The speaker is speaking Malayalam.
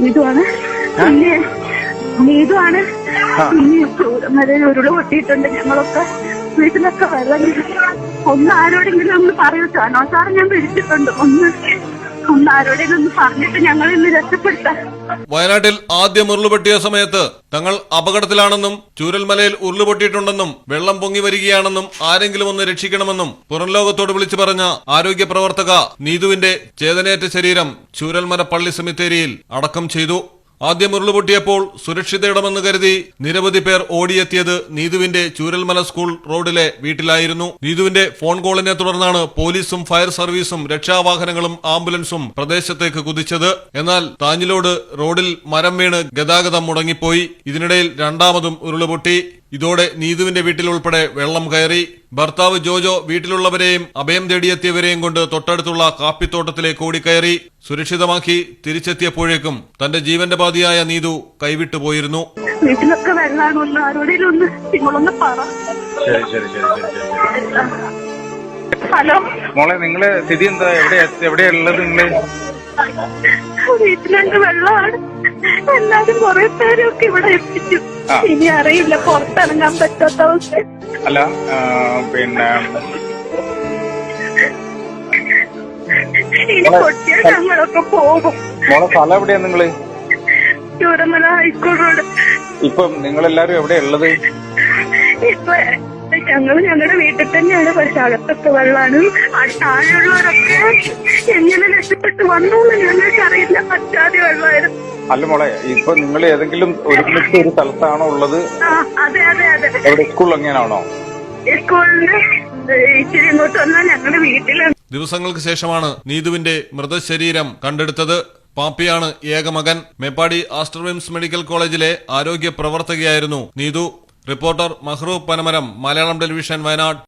നീതുവാണ്. പിന്നെ നീതുവാണ്. പിന്നെ ഉരുള് പൊട്ടിയിട്ടുണ്ട്. ഞങ്ങളൊക്കെ വീട്ടിലൊക്കെ വെള്ളം ഒന്ന് ആരോടെങ്കിലും ഒന്ന് പറയൂ. സാറ് ഞാൻ പിടിച്ചിട്ടുണ്ട്. ഒന്ന് ആരോടെങ്കിലും ഒന്ന് പറഞ്ഞിട്ട് ഞങ്ങൾ ഇന്ന് രക്ഷപ്പെടുത്താം. വയനാട്ടിൽ ആദ്യം ഉരുളുപൊട്ടിയ സമയത്ത് തങ്ങൾ അപകടത്തിലാണെന്നും ചൂരൽമലയിൽ ഉരുളുപൊട്ടിയിട്ടുണ്ടെന്നും വെള്ളം പൊങ്ങി വരികയാണെന്നും ആരെങ്കിലും ഒന്ന് രക്ഷിക്കണമെന്നും പുറംലോകത്തോട് വിളിച്ചു പറഞ്ഞ ആരോഗ്യ പ്രവർത്തക നീതുവിന്റെ ചേതനയേറ്റ ശരീരം ചൂരൽമല പള്ളി സെമിത്തേരിയിൽ അടക്കം ചെയ്തു. ആദ്യം ഉരുളുപൊട്ടിയപ്പോൾ സുരക്ഷിതയിടമെന്ന് കരുതി നിരവധി പേർ ഓടിയെത്തിയത് നീതുവിന്റെ ചൂരൽമല സ്കൂൾ റോഡിലെ വീട്ടിലായിരുന്നു. നീതുവിന്റെ ഫോൺ കോളിനെ തുടർന്നാണ് പോലീസും ഫയർ സർവീസും രക്ഷാവാഹനങ്ങളും ആംബുലൻസും പ്രദേശത്തേക്ക് കുതിച്ചത്. എന്നാൽ താഞ്ഞിലോട് റോഡിൽ മരം വീണ് ഗതാഗതം മുടങ്ങിപ്പോയി. ഇതിനിടയിൽ രണ്ടാമതും ഉരുളുപൊട്ടി. ഇതോടെ നീതുവിന്റെ വീട്ടിൽ ഉൾപ്പെടെ വെള്ളം കയറി. ഭർത്താവ് ജോജോ വീട്ടിലുള്ളവരെയും അഭയം തേടിയെത്തിയവരെയും കൊണ്ട് തൊട്ടടുത്തുള്ള കാപ്പിത്തോട്ടത്തിലേക്ക് ഓടിക്കയറി. സുരക്ഷിതമാക്കി തിരിച്ചെത്തിയപ്പോഴേക്കും തന്റെ ജീവന്റെ പാതിയായ നീതു കൈവിട്ടു പോയിരുന്നു. വീട്ടിലൊക്കെ വെള്ളാണ്. ആരോടെങ്കിലും ഒന്ന് നിങ്ങളൊന്ന് പറ. ഹലോ മോളെ, നിങ്ങളെ സ്ഥിതി എന്താ? എവിടെയുള്ളത് നിങ്ങള്? വീട്ടിലുണ്ട്, വെള്ളമാണ്. എല്ലാരും കുറെ പേരൊക്കെ ഇവിടെ എത്തിച്ചു. ഇനി അറിയില്ല, പുറത്തിറങ്ങാൻ പറ്റാത്ത അവസ്ഥ. അല്ല പിന്നെ ഇനി പൊട്ടിയാൽ ഞങ്ങളൊക്കെ പോകും. മോളെ സ്ഥലം എവിടെയാ നിങ്ങള്? Chooramala high school road. ഇപ്പം നിങ്ങളെല്ലാരും എവിടെയുള്ളത്? ഇപ്പൊ ഞങ്ങളുടെ വീട്ടിൽ തന്നെയാണ്. പക്ഷെ അകത്തൊക്കെ വെള്ളമാണ്. താഴെയുള്ളവരൊക്കെ എങ്ങനെ രക്ഷപ്പെട്ട് വന്നോന്ന് ഞങ്ങൾക്കറിയില്ല. പറ്റാതെ വെള്ളമായിരുന്നു. അല്ല മോളെ, ഇപ്പൊ നിങ്ങൾ ഏതെങ്കിലും ഒരുമിച്ച് ഒരു സ്ഥലത്താണോ ഉള്ളത്? അതെ അതെ അതെ. എവിടെ? സ്കൂൾ എങ്ങനെയാണോ? സ്കൂളിന് ഇച്ചിരി ഇങ്ങോട്ട് വന്നാൽ ഞങ്ങളുടെ വീട്ടിലാണ്. ദിവസങ്ങൾക്ക് ശേഷമാണ് നീതുവിന്റെ മൃതശരീരം കണ്ടെടുത്തത്. പാപ്പിയാണ് ഏക മകൻ. മേപ്പാടി ആസ്റ്റർവിംസ് മെഡിക്കൽ കോളേജിലെ ആരോഗ്യ പ്രവർത്തകയായിരുന്നു നീതു. Reporter Mahroob Panamaram, Malayalam television, Wayanad.